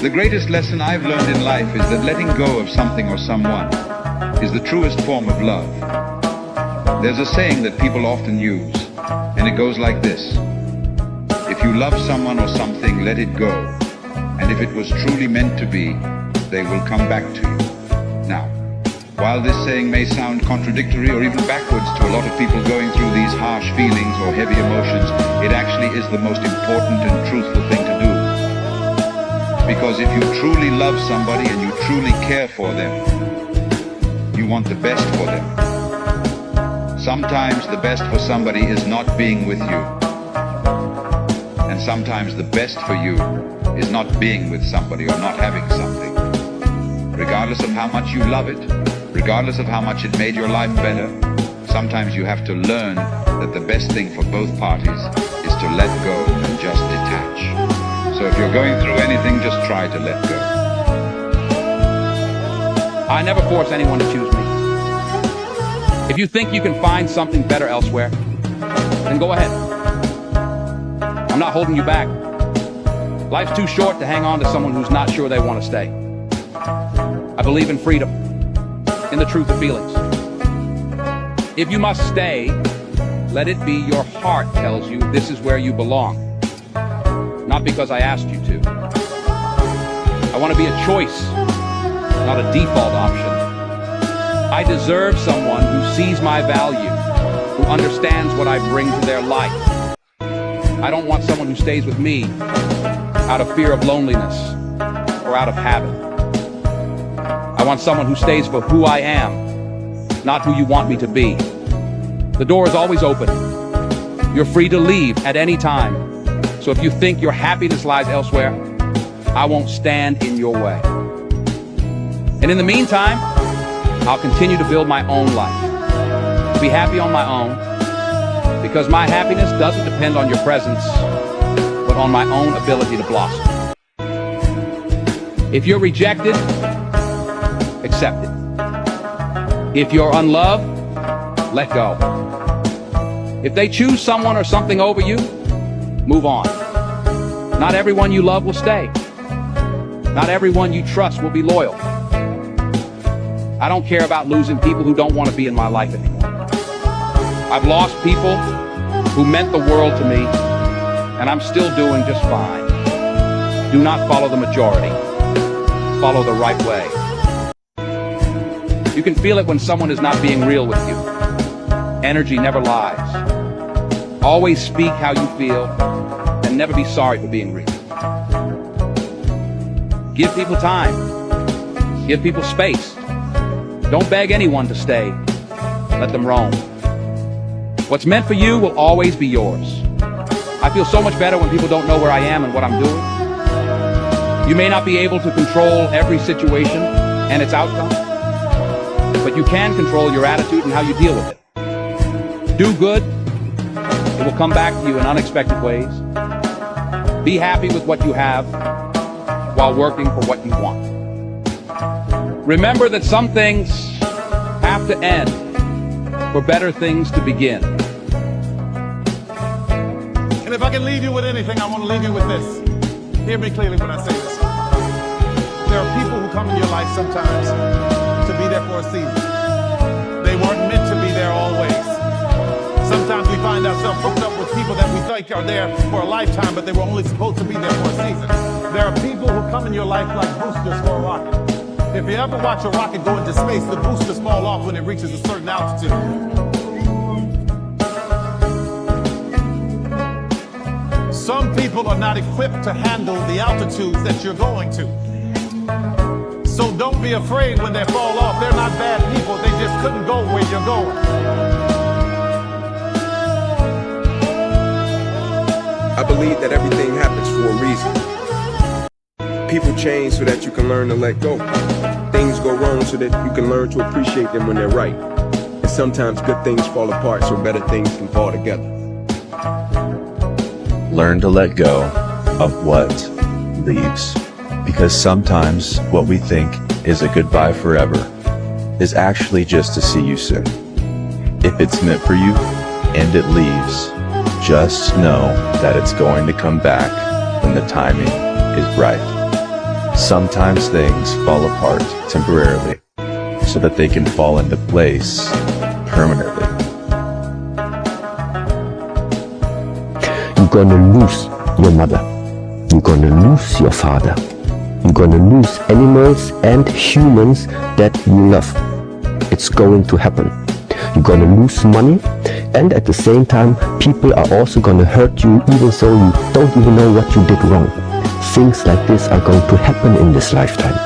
The greatest lesson I've learned in life is that letting go of something or someone is the truest form of love. There's a saying that people often use, and it goes like this: if you love someone or something, let it go. And if it was truly meant to be, they will come back to you. Now, while this saying may sound contradictory or even backwards to a lot of people going through these harsh feelings or heavy emotions, it actually is the most important and truthful thing to do. Because if you truly love somebody and you truly care for them, you want the best for them. Sometimes the best for somebody is not being with you. And sometimes the best for you is not being with somebody or not having something. Regardless of how much you love it, regardless of how much it made your life better, sometimes you have to learn that the best thing for both parties is to let go and just detach. So if you're going through anything, just try to let go. I never force anyone to choose me. If you think you can find something better elsewhere, then go ahead. I'm not holding you back. Life's too short to hang on to someone who's not sure they want to stay. I believe in freedom, in the truth of feelings. If you must stay, let it be your heart tells you this is where you belong. Not because I asked you to. I want to be a choice, not a default option. I deserve someone who sees my value, who understands what I bring to their life. I don't want someone who stays with me out of fear of loneliness or out of habit. I want someone who stays for who I am, not who you want me to be. The door is always open. You're free to leave at any time. So if you think your happiness lies elsewhere, I won't stand in your way. And in the meantime, I'll continue to build my own life, to be happy on my own, because my happiness doesn't depend on your presence, but on my own ability to blossom. If you're rejected, accept it. If you're unloved, let go. If they choose someone or something over you, move on. Not everyone you love will stay. Not everyone you trust will be loyal. I don't care about losing people who don't want to be in my life anymore. I've lost people who meant the world to me, and I'm still doing just fine. Do not follow the majority. Follow the right way. You can feel it when someone is not being real with you. Energy never lies. Always speak how you feel, and never be sorry for being real. Give people time. Give people space. Don't beg anyone to stay. Let them roam. What's meant for you will always be yours. I feel so much better when people don't know where I am and what I'm doing. You may not be able to control every situation and its outcome, but you can control your attitude and how you deal with it. Do good. It will come back to you in unexpected ways. Be happy with what you have while working for what you want. Remember that some things have to end for better things to begin. And if I can leave you with anything, I want to leave you with this. Hear me clearly when I say this. There are people who come in your life sometimes to be there for a season. They weren't meant to be there always. Sometimes we find ourselves hooked up with people that we think are there for a lifetime, but they were only supposed to be there for a season. There are people who come in your life like boosters for a rocket. If you ever watch a rocket go into space, the boosters fall off when it reaches a certain altitude. Some people are not equipped to handle the altitudes that you're going to. So don't be afraid when they fall off. They're not bad people. They just couldn't go where you're going. I believe that everything happens for a reason. People change so that you can learn to let go. Things go wrong so that you can learn to appreciate them when they're right. And sometimes good things fall apart so better things can fall together. Learn to let go of what leaves. Because sometimes what we think is a goodbye forever is actually just to see you soon. If it's meant for you and it leaves, just know that it's going to come back when the timing is right. Sometimes things fall apart temporarily so that they can fall into place permanently. You're gonna lose your mother. You're gonna lose your father. You're gonna lose animals and humans that you love. It's going to happen. You're gonna lose money, and at the same time, people are also gonna hurt you even though you don't even know what you did wrong. Things like this are going to happen in this lifetime.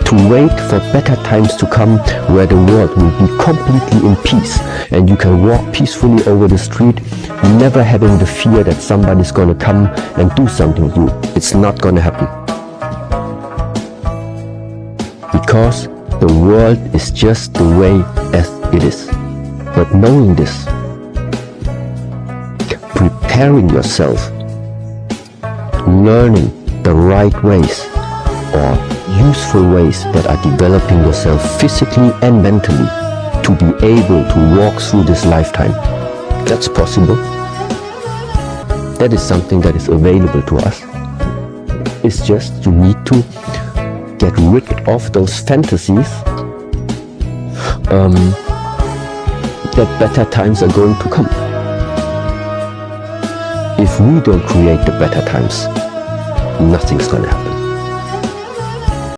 To wait for better times to come where the world will be completely in peace and you can walk peacefully over the street, never having the fear that somebody's gonna come and do something to you. It's not gonna happen. Because the world is just the way as it is. But knowing this, preparing yourself, learning the right ways or useful ways that are developing yourself physically and mentally to be able to walk through this lifetime. That's possible. That is something that is available to us. It's just you need to get rid of those fantasies that better times are going to come. If we don't create the better times, nothing's gonna happen.